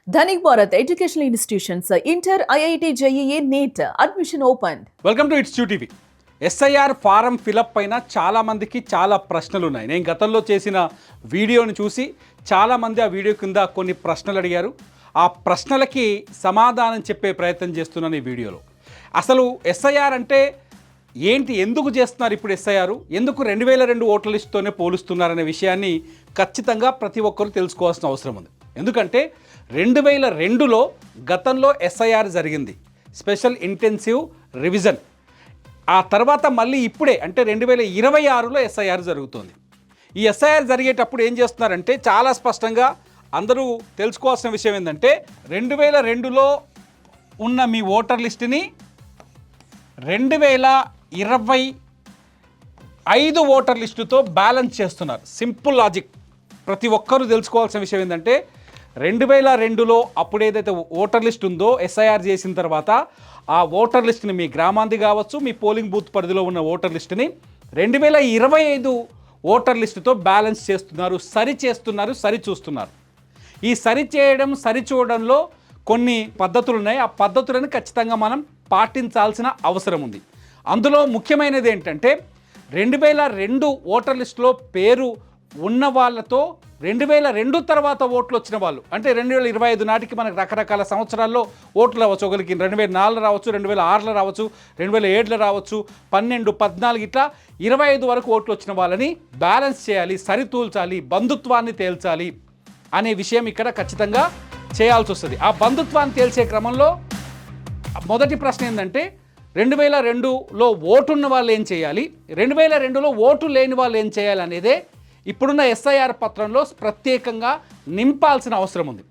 Dhanik Bharat educational institutions inter IIT JEE NEET admission open. Welcome to its TV. SIR form fill up పైన చాలామందికి చాలా ప్రశ్నలు ఉన్నాయి. నేను గతంలో చేసిన వీడియోని చూసి చాలామంది ఆ వీడియో కింద కొన్ని ప్రశ్నలు అడిగారు. ఆ ప్రశ్నలకి సమాధానం చెప్పే ప్రయత్నం చేస్తున్నాను ఈ వీడియోలో. అసలు ఎస్ఐఆర్ అంటే ఏంటి, ఎందుకు చేస్తున్నారు ఇప్పుడు ఎస్ఐఆర్, ఎందుకు 2002 ఓట్ల లిస్టుతోనే పోలుస్తున్నారనే విషయాన్ని ఖచ్చితంగా ప్రతి ఒక్కరూ తెలుసుకోవాల్సిన అవసరం ఉంది. ఎందుకంటే 2002లో గతంలో ఎస్ఐఆర్ జరిగింది, స్పెషల్ ఇంటెన్సివ్ రివిజన్. ఆ తర్వాత మళ్ళీ ఇప్పుడే అంటే 2026లో ఎస్ఐఆర్ జరుగుతుంది. ఈ ఎస్ఐఆర్ జరిగేటప్పుడు ఏం చేస్తున్నారంటే చాలా స్పష్టంగా అందరూ తెలుసుకోవాల్సిన విషయం ఏంటంటే 2002లో ఉన్న మీ ఓటర్ లిస్టుని 2025 ఓటర్ లిస్టుతో బ్యాలెన్స్ చేస్తున్నారు. Simple logic. ప్రతి ఒక్కరూ తెలుసుకోవాల్సిన విషయం ఏంటంటే 2002లో అప్పుడు ఏదైతే ఓటర్ లిస్ట్ ఉందో ఎస్ఐఆర్ చేసిన తర్వాత ఆ ఓటర్ లిస్టుని మీ గ్రామాంది కావచ్చు, మీ పోలింగ్ బూత్ పరిధిలో ఉన్న ఓటర్ లిస్టుని 2025 ఓటర్ లిస్టుతో బ్యాలెన్స్ చేస్తున్నారు, సరి చూస్తున్నారు. ఈ సరిచూడడంలో కొన్ని పద్ధతులు ఉన్నాయి. ఆ పద్ధతులను ఖచ్చితంగా మనం పాటించాల్సిన అవసరం ఉంది. అందులో ముఖ్యమైనది ఏంటంటే 2002 ఓటర్ లిస్టులో పేరు ఉన్న వాళ్ళతో 2002 తర్వాత ఓట్లు వచ్చిన వాళ్ళు, అంటే 2025 నాటికి మనకు రకరకాల సంవత్సరాల్లో ఓట్లు రావచ్చు. ఒకరికి 2004 రావచ్చు, 2006లో రావచ్చు, 2007లో రావచ్చు, 12, 14 ఇట్లా 25 వరకు ఓట్లు వచ్చిన వాళ్ళని బ్యాలెన్స్ చేయాలి, సరితూల్చాలి, బంధుత్వాన్ని తేల్చాలి అనే విషయం ఇక్కడ ఖచ్చితంగా చేయాల్సి వస్తుంది. ఆ బంధుత్వాన్ని తేల్చే క్రమంలో మొదటి ప్రశ్న ఏంటంటే 2002లో ఓటున్న వాళ్ళు ఏం చేయాలి, 2002లో ఓటు లేని వాళ్ళు ఏం చేయాలి అనేదే ఇప్పుడున్న ఎస్ఐఆర్ పత్రంలో ప్రత్యేకంగా నింపాల్సిన అవసరం ఉంది.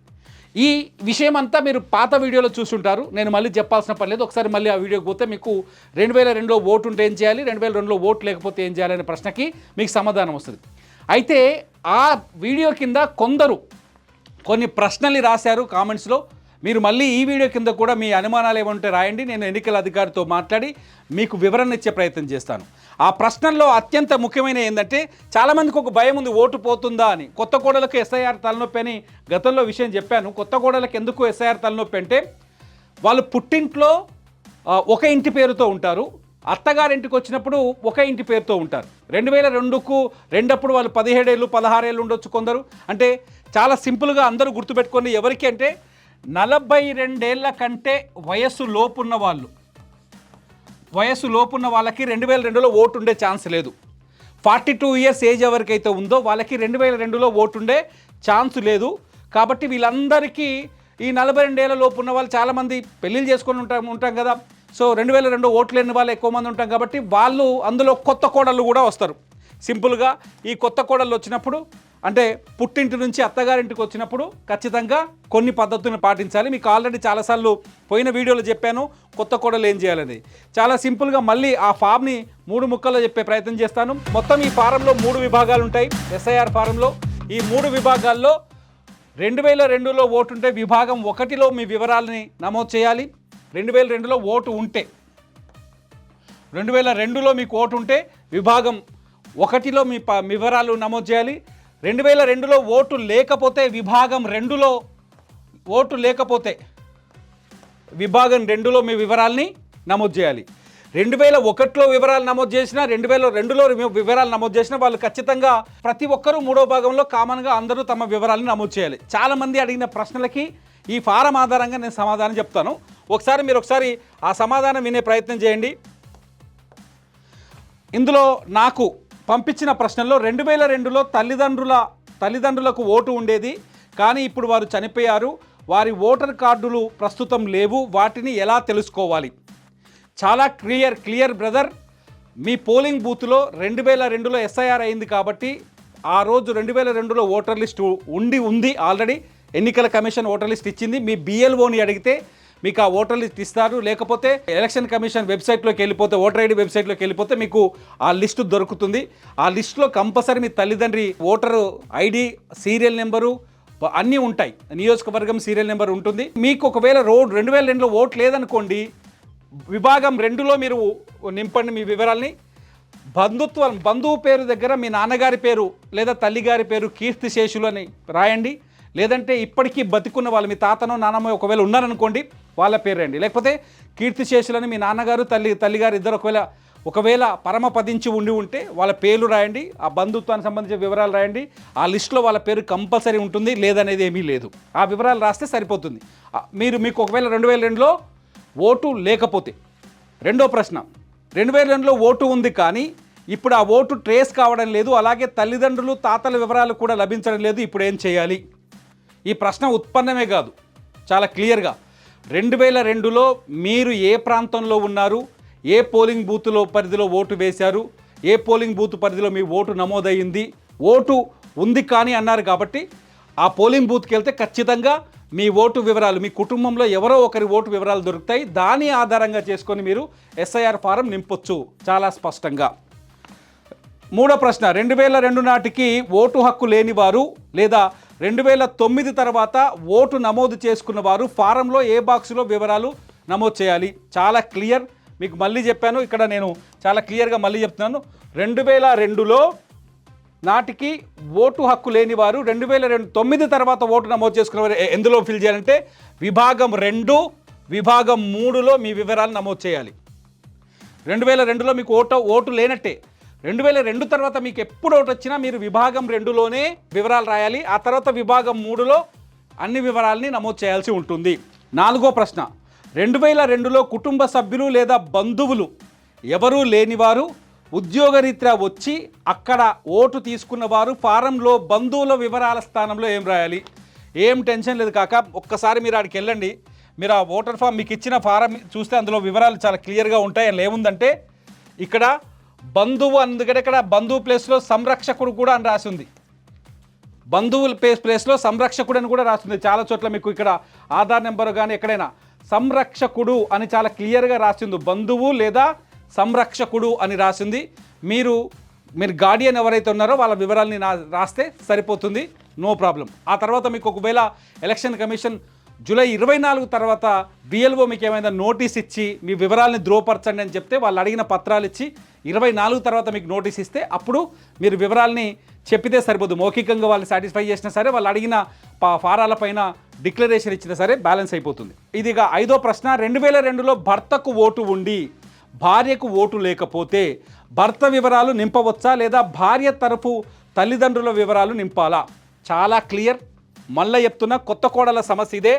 ఈ విషయం అంతా మీరు పాత వీడియోలో చూసుంటారు, నేను మళ్ళీ చెప్పాల్సిన పని లేదు. ఒకసారి మళ్ళీ ఆ వీడియోకి పోతే మీకు 2002లో ఓటు ఉంటే ఏం చేయాలి, 2002లో ఓటు లేకపోతే ఏం చేయాలి అనే ప్రశ్నకి మీకు సమాధానం వస్తుంది. అయితే ఆ వీడియో కింద కొందరు కొన్ని ప్రశ్నలు రాశారు కామెంట్స్లో. మీరు మళ్ళీ ఈ వీడియో కింద కూడా మీ అనుమానాలు ఏమంటే రాయండి, నేను ఎన్నికల అధికారితో మాట్లాడి మీకు వివరణ ఇచ్చే ప్రయత్నం చేస్తాను. ఆ ప్రశ్నల్లో అత్యంత ముఖ్యమైన ఏంటంటే చాలామందికి ఒక భయం ఉంది, ఓటు పోతుందా అని. కొత్త కోడలకు ఎస్ఐఆర్ తలనొప్పి అని గతంలో విషయం చెప్పాను. కొత్త కోడలకు ఎందుకు ఎస్ఐఆర్ తలనొప్పి అంటే వాళ్ళు పుట్టింట్లో ఒక ఇంటి పేరుతో ఉంటారు, అత్తగారింటికి వచ్చినప్పుడు ఒక ఇంటి పేరుతో ఉంటారు. 2002కు రెండప్పుడు వాళ్ళు 17 ఏళ్ళు 16 ఏళ్ళు ఉండొచ్చు కొందరు. అంటే చాలా సింపుల్గా అందరూ గుర్తుపెట్టుకొని, ఎవరికి అంటే 42 ఏళ్ల కంటే వయస్సు లోపున్న వాళ్ళకి 2002లో ఓటు ఉండే ఛాన్స్ లేదు. 42 ఇయర్స్ ఏజ్ ఎవరికైతే ఉందో వాళ్ళకి 2002లో ఓటు ఉండే ఛాన్స్ లేదు. కాబట్టి వీళ్ళందరికీ ఈ 42 ఏళ్ళ లోపు ఉన్న వాళ్ళు చాలామంది పెళ్ళిళ్ళు చేసుకొని ఉంటాం కదా. సో 2002 ఓట్లు లేని వాళ్ళు ఎక్కువ మంది ఉంటాం కాబట్టి వాళ్ళు అందులో కొత్త కోడళ్ళు కూడా వస్తారు. సింపుల్గా ఈ కొత్త కోడళ్ళు వచ్చినప్పుడు అంటే పుట్టింటి నుంచి అత్తగారింటికి వచ్చినప్పుడు ఖచ్చితంగా కొన్ని పద్ధతులను పాటించాలి. మీకు ఆల్రెడీ చాలాసార్లు పోయిన వీడియోలో చెప్పాను కొత్త కోడలు ఏం చేయాలని. చాలా సింపుల్గా మళ్ళీ ఆ ఫామ్ని 3 ముక్కల్లో చెప్పే ప్రయత్నం చేస్తాను. మొత్తం ఈ ఫారంలో 3 విభాగాలు ఉంటాయి. ఎస్ఐఆర్ ఫారంలో ఈ 3 విభాగాల్లో 2002లో ఓటు ఉంటే విభాగం 1లో మీ వివరాలని నమోదు చేయాలి. 2002లో ఓటు ఉంటే 2002లో మీకు ఓటు ఉంటే విభాగం 1లో మీ వివరాలు నమోదు చేయాలి. 2002లో ఓటు లేకపోతే విభాగం 2లో ఓటు లేకపోతే విభాగం 2లో మీ వివరాల్ని నమోదు చేయాలి. 2001లో వివరాలు నమోదు చేసినా 2002లో వివరాలు నమోదు చేసినా వాళ్ళు ఖచ్చితంగా ప్రతి ఒక్కరూ 3వ భాగంలో కామన్గా అందరూ తమ వివరాలను నమోదు చేయాలి. చాలామంది అడిగిన ప్రశ్నలకి ఈ ఫారం ఆధారంగా నేను సమాధానం చెప్తాను. మీరు ఒకసారి ఆ సమాధానం వినే ప్రయత్నం చేయండి. ఇందులో నాకు పంపించిన ప్రశ్నల్లో 2002లో తల్లిదండ్రులకు ఓటు ఉండేది, కానీ ఇప్పుడు వారు చనిపోయారు, వారి ఓటర్ కార్డులు ప్రస్తుతం లేవు, వాటిని ఎలా తెలుసుకోవాలి? చాలా క్లియర్ బ్రదర్. మీ పోలింగ్ బూత్లో 2002లో ఎస్ఐఆర్ అయింది కాబట్టి ఆ రోజు 2002లో ఓటర్ లిస్టు ఉంది ఆల్రెడీ. ఎన్నికల కమిషన్ ఓటర్ లిస్ట్ ఇచ్చింది. మీ బిఎల్ఓని అడిగితే మీకు ఆ ఓటర్ లిస్ట్ ఇస్తారు. లేకపోతే ఎలక్షన్ కమిషన్ వెబ్సైట్లోకి వెళ్ళిపోతే, ఓటర్ ఐడి వెబ్సైట్లోకి వెళ్ళిపోతే మీకు ఆ లిస్టు దొరుకుతుంది. ఆ లిస్టులో కంపల్సరీ మీ తల్లిదండ్రి ఓటరు ఐడి, సీరియల్ నెంబరు అన్నీ ఉంటాయి. నియోజకవర్గం సీరియల్ నెంబర్ ఉంటుంది. మీకు ఒకవేళ 2002లో ఓటు లేదనుకోండి, విభాగం 2లో మీరు నింపండి మీ వివరాల్ని. బంధువు పేరు దగ్గర మీ నాన్నగారి పేరు లేదా తల్లిగారి పేరు కీర్తిశేషులు అని రాయండి. లేదంటే ఇప్పటికీ బతికున్న వాళ్ళు మీ తాతనో నాన్నమ్మో ఒకవేళ ఉన్నారనుకోండి వాళ్ళ పేరు రాయండి. లేకపోతే కీర్తిశేషులని మీ నాన్నగారు తల్లిగారు ఇద్దరు ఒకవేళ పరమపదించి ఉంటే వాళ్ళ పేర్లు రాయండి. ఆ బంధుత్వానికి సంబంధించిన వివరాలు రాయండి. ఆ లిస్టులో వాళ్ళ పేరు కంపల్సరీ ఉంటుంది, లేదనేది ఏమీ లేదు. ఆ వివరాలు రాస్తే సరిపోతుంది. మీకు ఒకవేళ 2002లో ఓటు లేకపోతే, రెండో ప్రశ్న, 2002లో ఓటు ఉంది కానీ ఇప్పుడు ఆ ఓటు ట్రేస్ కావడం లేదు, అలాగే తల్లిదండ్రులు తాతల వివరాలు కూడా లభించడం లేదు, ఇప్పుడు ఏం చేయాలి? ఈ ప్రశ్న ఉత్పన్నమే కాదు, చాలా క్లియర్గా 2002లో మీరు ఏ ప్రాంతంలో ఉన్నారు, ఏ పోలింగ్ బూత్లో పరిధిలో ఓటు వేశారు, ఏ పోలింగ్ బూత్ పరిధిలో మీ ఓటు నమోదయ్యింది, ఓటు ఉంది కానీ అన్నారు కాబట్టి ఆ పోలింగ్ బూత్కి వెళ్తే ఖచ్చితంగా మీ ఓటు వివరాలు, మీ కుటుంబంలో ఎవరో ఒకరి ఓటు వివరాలు దొరుకుతాయి. దాని ఆధారంగా చేసుకొని మీరు ఎస్ఐఆర్ ఫారం నింపొచ్చు చాలా స్పష్టంగా. మూడో ప్రశ్న, 2002 నాటికి ఓటు హక్కు లేనివారు లేదా 2009 తర్వాత ఓటు నమోదు చేసుకున్న వారు ఫారంలో ఏ బాక్సులో వివరాలు నమోదు చేయాలి? చాలా క్లియర్, మీకు మళ్ళీ చెప్పాను, ఇక్కడ నేను చాలా క్లియర్గా మళ్ళీ చెప్తున్నాను. 2002లో నాటికి ఓటు హక్కు లేని వారు 2009 తర్వాత ఓటు నమోదు చేసుకున్నవారు ఎందులో ఫిల్ చేయాలంటే విభాగం 2, విభాగం 3లో మీ వివరాలు నమోదు చేయాలి. 2002లో మీకు ఓటు లేనట్టే. 2002 తర్వాత మీకు ఎప్పుడు ఓటు వచ్చినా మీరు విభాగం 2లోనే వివరాలు రాయాలి. ఆ తర్వాత విభాగం 3లో అన్ని వివరాలని నమోదు చేయాల్సి ఉంటుంది. నాలుగో ప్రశ్న, 2002లో కుటుంబ సభ్యులు లేదా బంధువులు ఎవరూ లేనివారు ఉద్యోగరీత్యా వచ్చి అక్కడ ఓటు తీసుకున్నవారు ఫారంలో బంధువుల వివరాల స్థానంలో ఏం రాయాలి? ఏం టెన్షన్ లేదు కాక, ఒక్కసారి మీరు ఆడికి వెళ్ళండి. మీరు ఆ ఓటర్ ఫామ్ మీకు ఇచ్చిన ఫారం చూస్తే అందులో వివరాలు చాలా క్లియర్గా ఉంటాయి. అందులో ఏముందంటే ఇక్కడ బంధువు, అందుకంటే ఇక్కడ బంధువు ప్లేస్లో సంరక్షకుడు కూడా అని రాసి ఉంది. బంధువుల ప్లేస్లో సంరక్షకుడు అని కూడా రాస్తుంది. చాలా చోట్ల మీకు ఇక్కడ ఆధార్ నెంబర్ కానీ ఎక్కడైనా సంరక్షకుడు అని చాలా క్లియర్గా రాసింది. బంధువు లేదా సంరక్షకుడు అని రాసింది. మీరు గార్డియన్ ఎవరైతే ఉన్నారో వాళ్ళ వివరాలని రాస్తే సరిపోతుంది, నో ప్రాబ్లం. ఆ తర్వాత మీకు ఒకవేళ ఎలక్షన్ కమిషన్ జూలై 24 తర్వాత బిఎల్ఓ మీకు ఏమైనా నోటీస్ ఇచ్చి మీ వివరాలని ధ్రువపరచండి అని చెప్తే వాళ్ళు అడిగిన పత్రాలు ఇచ్చి 24 తర్వాత మీకు నోటీస్ ఇస్తే అప్పుడు మీరు వివరాలని చెప్పితే సరిపోదు. మౌఖికంగా వాళ్ళు సాటిస్ఫై చేసినా సరే, వాళ్ళు అడిగిన ఫారాల పైన డిక్లరేషన్ ఇచ్చినా సరే బ్యాలెన్స్ అయిపోతుంది. ఇదిగా ఐదో ప్రశ్న, 2002లో భర్తకు ఓటు ఉండి భార్యకు ఓటు లేకపోతే భర్త వివరాలు నింపవచ్చా లేదా భార్య తరఫు తల్లిదండ్రుల వివరాలు నింపాలా? చాలా క్లియర్, మళ్ళీ చెప్తున్నా, కొత్త కోడల సమస్య ఇదే.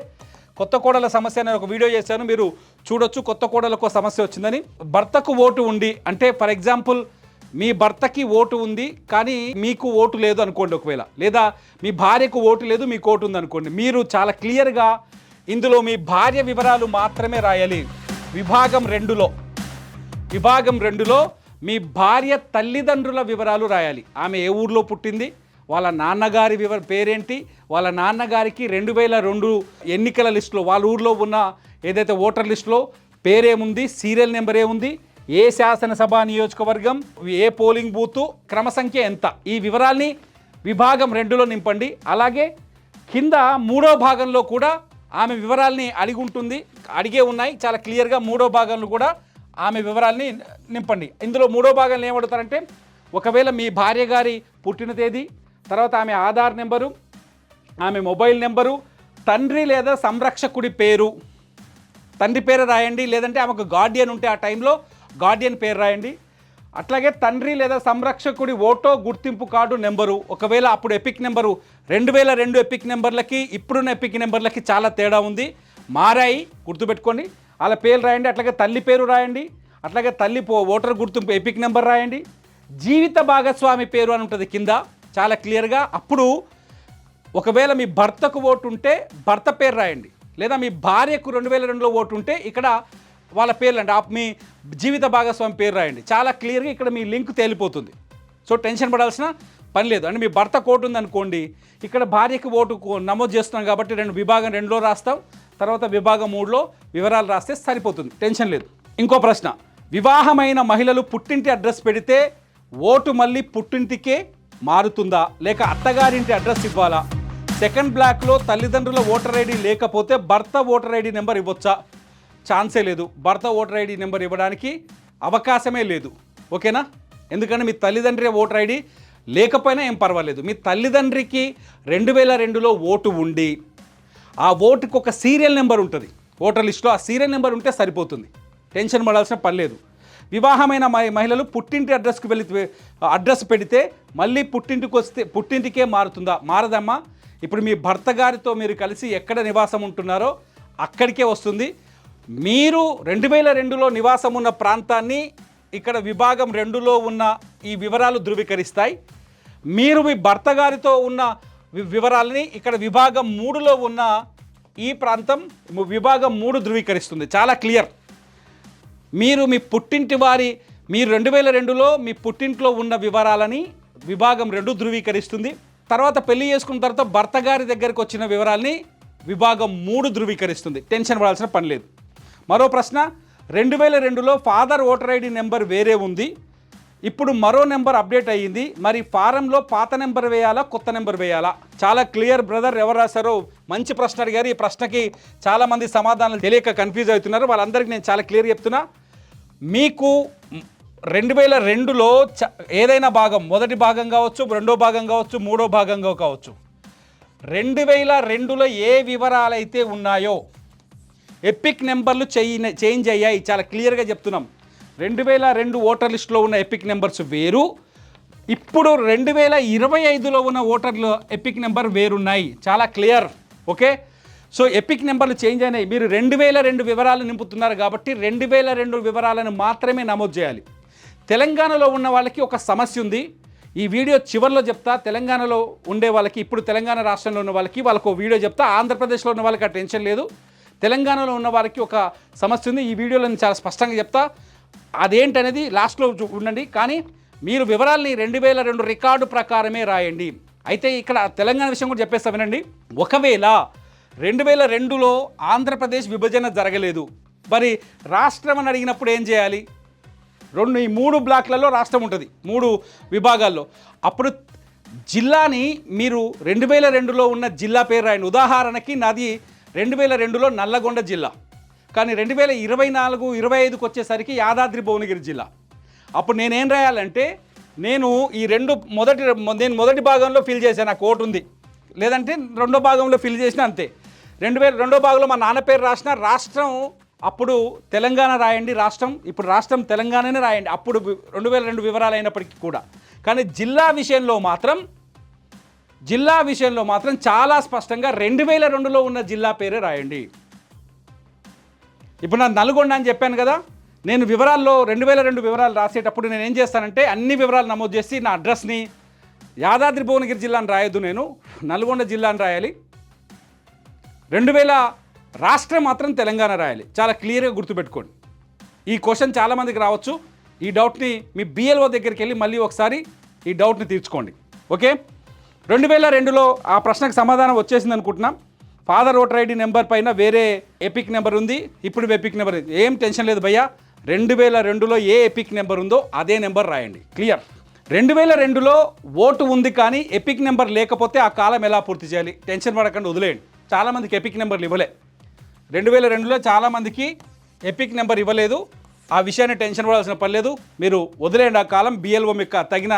కొత్త కోడల సమస్య నేను ఒక వీడియో చేశాను, మీరు చూడొచ్చు. కొత్త కోడలకు సమస్య వచ్చిందని. భర్తకు ఓటు ఉండి అంటే ఫర్ ఎగ్జాంపుల్ మీ భర్తకి ఓటు ఉంది కానీ మీకు ఓటు లేదు అనుకోండి ఒకవేళ, లేదా మీ భార్యకు ఓటు లేదు మీకు ఓటు ఉంది అనుకోండి, మీరు చాలా క్లియర్గా ఇందులో మీ భార్య వివరాలు మాత్రమే రాయాలి. విభాగం 2లో మీ భార్య తల్లిదండ్రుల వివరాలు రాయాలి. ఆమె ఏ ఊర్లో పుట్టింది, వాళ్ళ నాన్నగారి పేరేంటి, వాళ్ళ నాన్నగారికి 2002 ఎన్నికల లిస్టులో వాళ్ళ ఊర్లో ఉన్న ఏదైతే ఓటర్ లిస్టులో పేరేముంది, సీరియల్ నెంబర్ ఏముంది, ఏ శాసనసభ నియోజకవర్గం, ఏ పోలింగ్ బూత్, క్రమ సంఖ్య ఎంత, ఈ వివరాల్ని విభాగం 2లో నింపండి. అలాగే కింద 3వ భాగంలో కూడా ఆమె వివరాల్ని అడిగే ఉన్నాయి చాలా క్లియర్గా. 3వ భాగంలో కూడా ఆమె వివరాల్ని నింపండి. ఇందులో 3వ భాగంలో ఏమడుగుతారంటే ఒకవేళ మీ భార్య గారి పుట్టిన తేదీ, తర్వాత ఆమె ఆధార్ నెంబరు, ఆమె మొబైల్ నెంబరు, తండ్రి లేదా సంరక్షకుడి పేరు, తండ్రి పేరు రాయండి. లేదంటే ఆమెకు గార్డియన్ ఉంటే ఆ టైంలో గార్డియన్ పేరు రాయండి. అట్లాగే తండ్రి లేదా సంరక్షకుడి ఓటో గుర్తింపు కార్డు నెంబరు. ఒకవేళ అప్పుడు ఎపిక్ నెంబరు 2002 ఎపిక్ నెంబర్లకి ఇప్పుడున్న ఎపిక్ నెంబర్లకి చాలా తేడా ఉంది, మారాయి, గుర్తుపెట్టుకోండి. అలా పేరు రాయండి. అట్లాగే తల్లి పేరు రాయండి. అట్లాగే తల్లి ఓటర్ గుర్తింపు ఎపిక్ నెంబర్ రాయండి. జీవిత భాగస్వామి పేరు అని ఉంటుంది కింద చాలా క్లియర్గా. అప్పుడు ఒకవేళ మీ భర్తకు ఓటు ఉంటే భర్త పేరు రాయండి, లేదా మీ భార్యకు 2002లో ఓటు ఉంటే ఇక్కడ వాళ్ళ పేర్లు అండి మీ జీవిత భాగస్వామి పేరు రాయండి. చాలా క్లియర్గా ఇక్కడ మీ లింక్ తేలిపోతుంది. సో టెన్షన్ పడాల్సిన పని లేదు. అంటే మీ భర్త ఓటు ఉందనుకోండి, ఇక్కడ భార్యకు ఓటు నమోదు చేస్తున్నాం కాబట్టి విభాగం 2లో రాస్తాం, తర్వాత విభాగం 3లో వివరాలు రాస్తే సరిపోతుంది, టెన్షన్ లేదు. ఇంకో ప్రశ్న, వివాహమైన మహిళలు పుట్టింటి అడ్రస్ పెడితే ఓటు మళ్ళీ పుట్టింటికే మారుతుందా లేక అత్తగారింటి అడ్రస్ ఇవ్వాలా? సెకండ్ బ్లాక్లో తల్లిదండ్రుల ఓటర్ ఐడి లేకపోతే భర్త ఓటర్ ఐడి నెంబర్ ఇవ్వచ్చా? ఛాన్సే లేదు, భర్త ఓటర్ ఐడి నెంబర్ ఇవ్వడానికి అవకాశమే లేదు. ఓకేనా? ఎందుకంటే మీ తల్లిదండ్రుల ఓటర్ ఐడి లేకపోయినా ఏం పర్వాలేదు. మీ తల్లిదండ్రికి 2002లో ఓటు ఉండి ఆ ఓటుకు ఒక సీరియల్ నెంబర్ ఉంటుంది ఓటర్ లిస్టులో, ఆ సీరియల్ నెంబర్ ఉంటే సరిపోతుంది, టెన్షన్ పడాల్సిన పని లేదు. వివాహమైన మహిళలు పుట్టింటి అడ్రస్కి అడ్రస్ పెడితే మళ్ళీ పుట్టింటికే మారుతుందా? మారదమ్మా. ఇప్పుడు మీ భర్త గారితో మీరు కలిసి ఎక్కడ నివాసం ఉంటున్నారో అక్కడికే వస్తుంది. మీరు 2002లో నివాసం ఉన్న ప్రాంతాన్ని ఇక్కడ విభాగం 2లో ఉన్న ఈ వివరాలు ధృవీకరిస్తాయి. మీరు మీ భర్త గారితో ఉన్న వివరాలని ఇక్కడ విభాగం 3లో ఉన్న ఈ ప్రాంతం విభాగం 3 ధృవీకరిస్తుంది. చాలా క్లియర్. మీరు మీ పుట్టింటి మీరు 2002లో మీ పుట్టింట్లో ఉన్న వివరాలని విభాగం 2 ధృవీకరిస్తుంది. తర్వాత పెళ్లి చేసుకున్న తర్వాత భర్త గారి దగ్గరికి వచ్చిన వివరాలని విభాగం 3 ధృవీకరిస్తుంది. టెన్షన్ పడాల్సిన పని లేదు. మరో ప్రశ్న, 2002లో ఫాదర్ ఓటర్ ఐడి నెంబర్ వేరే ఉంది, ఇప్పుడు మరో నెంబర్ అప్డేట్ అయ్యింది, మరి ఫారంలో పాత నెంబర్ వేయాలా కొత్త నెంబర్ వేయాలా? చాలా క్లియర్ బ్రదర్, ఎవరు రాశారో మంచి ప్రశ్న అడిగారు. ఈ ప్రశ్నకి చాలామంది సమాధానాలు తెలియక కన్ఫ్యూజ్ అవుతున్నారు. వాళ్ళందరికీ నేను చాలా క్లియర్ చెప్తున్నా. మీకు 2002లో ఏదైనా భాగం, మొదటి భాగం కావచ్చు, రెండో భాగం కావచ్చు, మూడో భాగంగా కావచ్చు, 2002లో ఏ వివరాలైతే ఉన్నాయో ఎపిక్ నెంబర్లు చేంజ్ అయ్యాయి. చాలా క్లియర్గా చెప్తున్నాం. 2002 ఓటర్ లిస్టులో ఉన్న ఎపిక్ నెంబర్స్ వేరు, ఇప్పుడు 2025లో ఉన్న ఓటర్ల ఎపిక్ నెంబర్ వేరున్నాయి. చాలా క్లియర్. ఓకే, సో ఎపిక్ నెంబర్లు చేంజ్ అయినాయి. మీరు 2002 వివరాలు నింపుతున్నారు కాబట్టి 2002 వివరాలను మాత్రమే నమోదు చేయాలి. తెలంగాణలో ఉన్న వాళ్ళకి ఒక సమస్య ఉంది, ఈ వీడియో చివరిలో చెప్తా. తెలంగాణలో ఉండే వాళ్ళకి, ఇప్పుడు తెలంగాణ రాష్ట్రంలో ఉన్న వాళ్ళకి ఒక వీడియో చెప్తా. ఆంధ్రప్రదేశ్లో ఉన్న వాళ్ళకి ఆ టెన్షన్ లేదు. తెలంగాణలో ఉన్న వారికి ఒక సమస్య ఉంది, ఈ వీడియోలో నేను చాలా స్పష్టంగా చెప్తా. అదేంటనేది లాస్ట్లో ఉండండి. కానీ మీరు వివరాలని 2002 రికార్డు ప్రకారమే రాయండి. అయితే ఇక్కడ తెలంగాణ విషయం కూడా చెప్పేస్తా వినండి. ఒకవేళ 2002లో ఆంధ్రప్రదేశ్ విభజన జరగలేదు, మరి రాష్ట్రం అని అడిగినప్పుడు ఏం చేయాలి? ఈ 3 బ్లాక్లలో రాష్ట్రం ఉంటుంది, 3 విభాగాల్లో. అప్పుడు జిల్లాని మీరు 2002లో ఉన్న జిల్లా పేరు రాయండి. ఉదాహరణకి నాది 2002లో నల్లగొండ జిల్లా, కానీ 2024-25కి వచ్చేసరికి యాదాద్రి భువనగిరి జిల్లా. అప్పుడు నేనేం రాయాలంటే, నేను మొదటి భాగంలో ఫిల్ చేశాను, నాకు ఓటు ఉంది, లేదంటే రెండో భాగంలో ఫిల్ చేసిన అంతే. 2002 భాగంలో మా నాన్న పేరు రాసిన, రాష్ట్రం అప్పుడు తెలంగాణ రాయండి, రాష్ట్రం ఇప్పుడు రాష్ట్రం తెలంగాణనే రాయండి, అప్పుడు 2002 వివరాలు అయినప్పటికీ కూడా. కానీ జిల్లా విషయంలో మాత్రం చాలా స్పష్టంగా 2002లో ఉన్న జిల్లా పేరే రాయండి. ఇప్పుడు నా నల్గొండ అని చెప్పాను కదా, నేను వివరాల్లో 2002 వివరాలు రాసేటప్పుడు నేను ఏం చేస్తానంటే, అన్ని వివరాలు నమోదు చేసి నా అడ్రస్ని యాదాద్రి భువనగిరి జిల్లాని రాయొద్దు, నేను నల్గొండ జిల్లాని రాయాలి. 2000 రాష్ట్రం మాత్రం తెలంగాణ రాయాలి. చాలా క్లియర్గా గుర్తుపెట్టుకోండి. ఈ క్వశ్చన్ చాలామందికి రావచ్చు. ఈ డౌట్ని మీ బిఎల్ఓ దగ్గరికి వెళ్ళి మళ్ళీ ఒకసారి ఈ డౌట్ని తీర్చుకోండి. ఓకే, 2002లో ఆ ప్రశ్నకు సమాధానం వచ్చేసింది అనుకుంటున్నాం. ఫాదర్ ఓటర్ ఐడి నెంబర్ పైన వేరే ఎపిక్ నెంబర్ ఉంది, ఇప్పుడు ఎపిక్ నెంబర్ ఏం టెన్షన్ లేదు భయ్యా. 2002లో ఏ ఎపిక్ నెంబర్ ఉందో అదే నెంబర్ రాయండి. క్లియర్. 2002లో ఓటు ఉంది కానీ ఎపిక్ నెంబర్ లేకపోతే ఆ కాలం ఎలా పూర్తి చేయాలి? టెన్షన్ పడకుండా వదిలేయండి. చాలామందికి ఎపిక్ నెంబర్లు ఇవ్వలే, 2002లో చాలామందికి ఎపిక్ నెంబర్ ఇవ్వలేదు. ఆ విషయాన్ని టెన్షన్ పడాల్సిన పని లేదు, మీరు వదిలేయండి. ఆ కాలం బిఎల్ఓ మీకు తగిన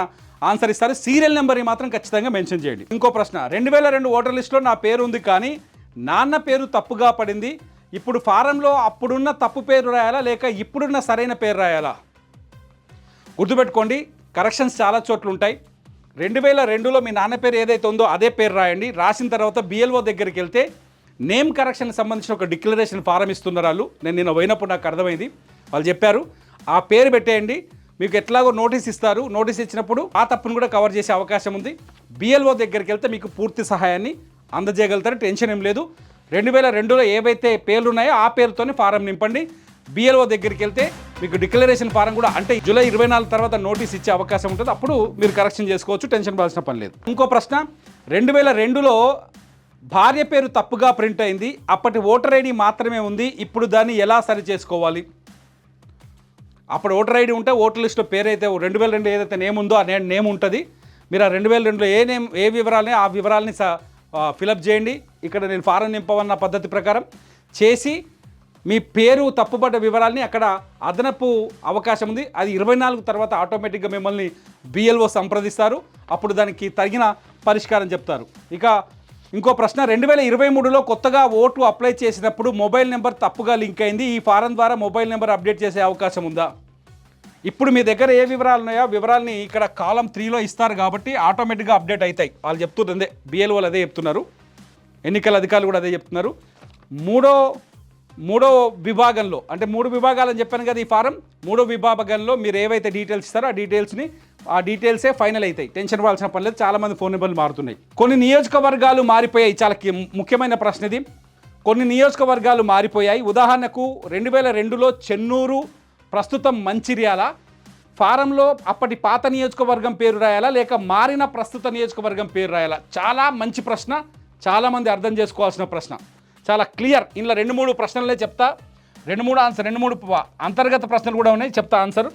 ఆన్సర్ ఇస్తారు. సీరియల్ నెంబర్ని మాత్రం ఖచ్చితంగా మెన్షన్ చేయండి. ఇంకో ప్రశ్న, 2002 ఓటర్ లిస్టులో నా పేరు ఉంది కానీ నాన్న పేరు తప్పుగా పడింది, ఇప్పుడు ఫారంలో అప్పుడున్న తప్పు పేరు రాయాలా లేక ఇప్పుడున్న సరైన పేరు రాయాలా? గుర్తుపెట్టుకోండి, కరెక్షన్స్ చాలా చోట్ల ఉంటాయి. 2002లో మీ నాన్న పేరు ఏదైతే ఉందో అదే పేరు రాయండి. రాసిన తర్వాత బిఎల్ఓ దగ్గరికి వెళ్తే నేమ్ కరెక్షన్కి సంబంధించిన ఒక డిక్లరేషన్ ఫారం ఇస్తున్నారు వాళ్ళు. నేను పోయినప్పుడు నాకు అర్థమైంది, వాళ్ళు చెప్పారు ఆ పేరు పెట్టేయండి. మీకు ఎట్లాగో నోటీస్ ఇస్తారు, నోటీస్ ఇచ్చినప్పుడు ఆ తప్పును కూడా కవర్ చేసే అవకాశం ఉంది. బిఎల్ఓ దగ్గరికి వెళ్తే మీకు పూర్తి సహాయాన్ని అందజేయగలుగుతారు, టెన్షన్ ఏం లేదు. 2002లో ఏవైతే పేర్లు ఉన్నాయో ఆ పేరుతోనే ఫారం నింపండి. బిఎల్ఓ దగ్గరికి వెళ్తే మీకు డిక్లరేషన్ ఫారం కూడా, అంటే జూలై 24 తర్వాత నోటీస్ ఇచ్చే అవకాశం ఉంటుంది, అప్పుడు మీరు కరెక్షన్ చేసుకోవచ్చు, టెన్షన్ పడాల్సిన పని లేదు. ఇంకో ప్రశ్న, 2002లో భార్య పేరు తప్పుగా ప్రింట్ అయింది, అప్పటి ఓటర్ ఐడి మాత్రమే ఉంది, ఇప్పుడు దాన్ని ఎలా సరి చేసుకోవాలి? అప్పుడు ఓటర్ ఐడి ఉంటే ఓటర్ లిస్టులో పేరు అయితే 2002 ఏదైతే నేమ్ ఉందో ఆ నేమ్ ఉంటుంది. మీరు ఆ 2002లో ఏ వివరాలని ఆ వివరాలని ఫిలప్ చేయండి. ఇక్కడ నేను ఫారం నింపవన్న పద్ధతి ప్రకారం చేసి మీ పేరు తప్పుపడ్డ వివరాలని అక్కడ అదనపు అవకాశం ఉంది, అది 24 తర్వాత ఆటోమేటిక్గా మిమ్మల్ని బిఎల్ఓ సంప్రదిస్తారు. అప్పుడు దానికి తగిన పరిష్కారం చెప్తారు. ఇక ఇంకో ప్రశ్న, 2023లో కొత్తగా ఓటు అప్లై చేసినప్పుడు మొబైల్ నెంబర్ తప్పుగా లింక్ అయింది. ఈ ఫారం ద్వారా మొబైల్ నెంబర్ అప్డేట్ చేసే అవకాశం ఉందా? ఇప్పుడు మీ దగ్గర ఏ వివరాలు ఉన్నాయో వివరాలని ఇక్కడ కాలం 3లో ఇస్తారు కాబట్టి ఆటోమేటిక్గా అప్డేట్ అవుతాయి. వాళ్ళు చెప్తున్నదే, BLOలు అదే చెప్తున్నారు, ఎన్నికల అధికారులు కూడా అదే చెప్తున్నారు. మూడో విభాగంలో, అంటే 3 విభాగాలని చెప్పాను కదా ఈ ఫారం, 3వ విభాగంలో మీరు ఏవైతే డీటెయిల్స్ ఇస్తారో ఆ డీటెయిల్సే ఫైనల్ అవుతాయి. టెన్షన్ పడాల్సిన పని లేదు. చాలామంది ఫోన్ నెంబర్లు మారుతున్నాయి. కొన్ని నియోజకవర్గాలు మారిపోయాయి. చాలా ముఖ్యమైన ప్రశ్న ఇది. కొన్ని నియోజకవర్గాలు మారిపోయాయి. ఉదాహరణకు 2002లో చెన్నూరు, ప్రస్తుతం మంచిర్యాల. ఫారంలో అప్పటి పాత నియోజకవర్గం పేరు రాయాలా లేక మారిన ప్రస్తుత నియోజకవర్గం పేరు రాయాలా? చాలా మంచి ప్రశ్న, చాలామంది అర్థం చేసుకోవాల్సిన ప్రశ్న. చాలా క్లియర్. ఇందులో 2-3 ప్రశ్నలే చెప్తా, 2-3 ఆన్సర్, 2-3 అంతర్గత ప్రశ్నలు కూడా ఉన్నాయి, చెప్తా ఆన్సర్.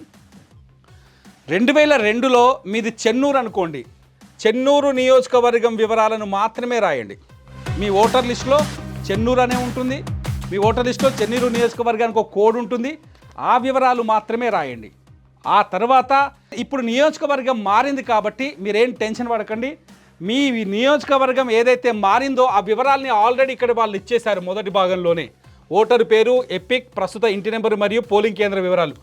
2002లో మీది చెన్నూరు అనుకోండి, చెన్నూరు నియోజకవర్గం వివరాలను మాత్రమే రాయండి. మీ ఓటర్ లిస్టులో చెన్నూరు అనే ఉంటుంది, మీ ఓటర్ లిస్టులో చెన్నూరు నియోజకవర్గానికి ఒక కోడ్ ఉంటుంది, ఆ వివరాలు మాత్రమే రాయండి. ఆ తర్వాత ఇప్పుడు నియోజకవర్గం మారింది కాబట్టి మీరేం టెన్షన్ పడకండి. మీ నియోజకవర్గం ఏదైతే మారిందో ఆ వివరాలని ఆల్రెడీ ఇక్కడ వాళ్ళు ఇచ్చేశారు. మొదటి భాగంలోనే ఓటరు పేరు, ఎపిక్, ప్రస్తుత ఇంటి నెంబరు మరియు పోలింగ్ కేంద్ర వివరాలు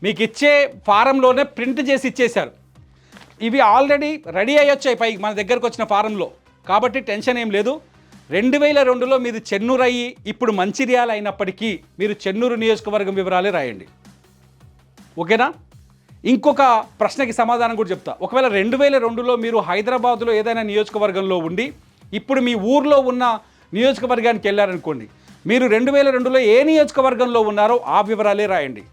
మీకు ఇచ్చే ఫారంలోనే ప్రింట్ చేసి ఇచ్చేశారు. ఇవి ఆల్రెడీ రెడీ అయ్యొచ్చాయి పైకి మన దగ్గరకు వచ్చిన ఫారంలో, కాబట్టి టెన్షన్ ఏం లేదు. 2002లో మీది చెన్నూరు అయ్యి ఇప్పుడు మంచిర్యాల అయినప్పటికీ మీరు చెన్నూరు నియోజకవర్గం వివరాలే రాయండి. ఓకేనా? ఇంకొక ప్రశ్నకి సమాధానం కూడా చెప్తా. ఒకవేళ 2002లో మీరు హైదరాబాద్లో ఏదైనా నియోజకవర్గంలో ఉండి ఇప్పుడు మీ ఊర్లో ఉన్న నియోజకవర్గానికి వెళ్ళారనుకోండి, మీరు 2002లో ఏ నియోజకవర్గంలో ఉన్నారో ఆ వివరాలే రాయండి.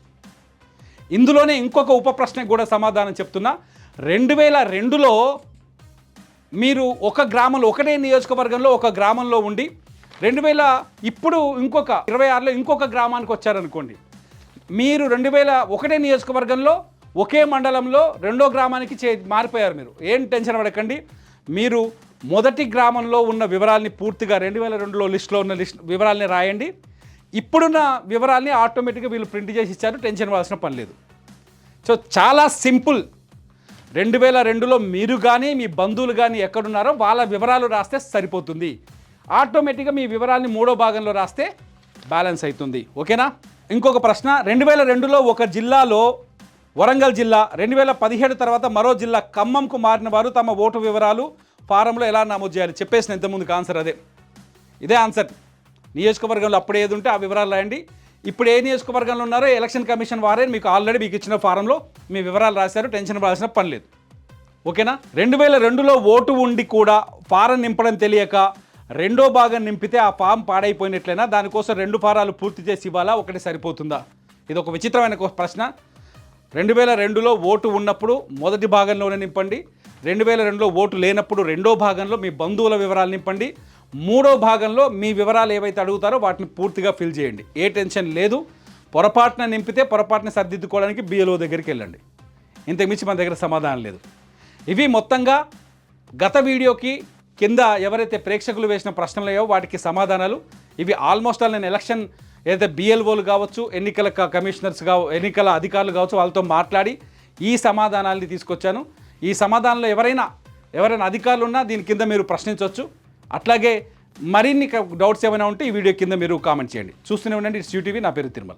ఇందులోనే ఇంకొక ఉప ప్రశ్నకు కూడా సమాధానం చెప్తున్నా. 2002లో మీరు ఒక గ్రామంలో, ఒకటే నియోజకవర్గంలో ఒక గ్రామంలో ఉండి ఇప్పుడు ఇంకొక 26లో ఇంకొక గ్రామానికి వచ్చారనుకోండి, మీరు 2001 నియోజకవర్గంలో ఒకే మండలంలో రెండో గ్రామానికి మారిపోయారు. మీరు ఏం టెన్షన్ పడకండి. మీరు మొదటి గ్రామంలో ఉన్న వివరాలని పూర్తిగా 2002లో లిస్టులో ఉన్న వివరాలని రాయండి. ఇప్పుడున్న వివరాలని ఆటోమేటిక్గా వీళ్ళు ప్రింట్ చేసి ఇచ్చారు, టెన్షన్ పడాల్సిన పని లేదు. సో చాలా సింపుల్. 2002లో మీరు కానీ మీ బంధువులు కానీ ఎక్కడున్నారో వాళ్ళ వివరాలు రాస్తే సరిపోతుంది. ఆటోమేటిక్గా మీ వివరాలని 3వ భాగంలో రాస్తే బ్యాలెన్స్ అవుతుంది. ఓకేనా? ఇంకొక ప్రశ్న, 2002లో ఒక జిల్లాలో వరంగల్ జిల్లా, 2017 తర్వాత మరో జిల్లా ఖమ్మంకు మారిన వారు తమ ఓటు వివరాలు ఫారంలో ఎలా నమోదు చేయాలి? చెప్పేసిన ఇంతకుముందుకు ఆన్సర్ ఇదే ఆన్సర్. నియోజకవర్గంలో అప్పుడు ఏది ఉంటే ఆ వివరాలు రాయండి. ఇప్పుడు ఏ నియోజకవర్గంలో ఉన్నారో ఎలక్షన్ కమిషన్ వారే మీకు ఆల్రెడీ మీకు ఇచ్చిన ఫారంలో మీ వివరాలు రాశారు, టెన్షన్ పడాల్సిన పని లేదు. ఓకేనా? 2002లో ఓటు ఉండి కూడా ఫారం నింపడం తెలియక రెండో భాగం నింపితే ఆ ఫామ్ పాడైపోయినట్లయినా దానికోసం 2 ఫారాలు పూర్తి చేసి ఇవ్వాలా, ఒకటి సరిపోతుందా? ఇది ఒక విచిత్రమైన ప్రశ్న. 2002లో ఓటు ఉన్నప్పుడు మొదటి భాగంలోనే నింపండి, 2002లో ఓటు లేనప్పుడు రెండో భాగంలో మీ బంధువుల వివరాలు నింపండి, 3వ భాగంలో మీ వివరాలు ఏవైతే అడుగుతారో వాటిని పూర్తిగా ఫిల్ చేయండి. ఏ టెన్షన్ లేదు. పొరపాటున నింపితే పొరపాటున సర్దిద్దుకోవడానికి BLO దగ్గరికి వెళ్ళండి. ఇంతకుమించి మన దగ్గర సమాధానం లేదు. ఇవి మొత్తంగా గత వీడియోకి కింద ఎవరైతే ప్రేక్షకులు వేసిన ప్రశ్నలు వాటికి సమాధానాలు. ఇవి ఆల్మోస్ట్ ఆల్ నేను ఎలక్షన్ ఏదైతే BLOలు కావచ్చు, ఎన్నికల కమిషనర్స్ ఎన్నికల అధికారులు కావచ్చు, వాళ్ళతో మాట్లాడి ఈ సమాధానాలని తీసుకొచ్చాను. ఈ సమాధానంలో ఎవరైనా అధికారులు ఉన్నా దీని కింద మీరు ప్రశ్నించవచ్చు. అట్లాగే మరిన్ని డౌట్స్ ఏమైనా ఉంటే ఈ వీడియో కింద మీరు కామెంట్ చేయండి. చూస్తూనే ఉండండి, ఇట్స్ UTV. నా పేరు తిరుమల.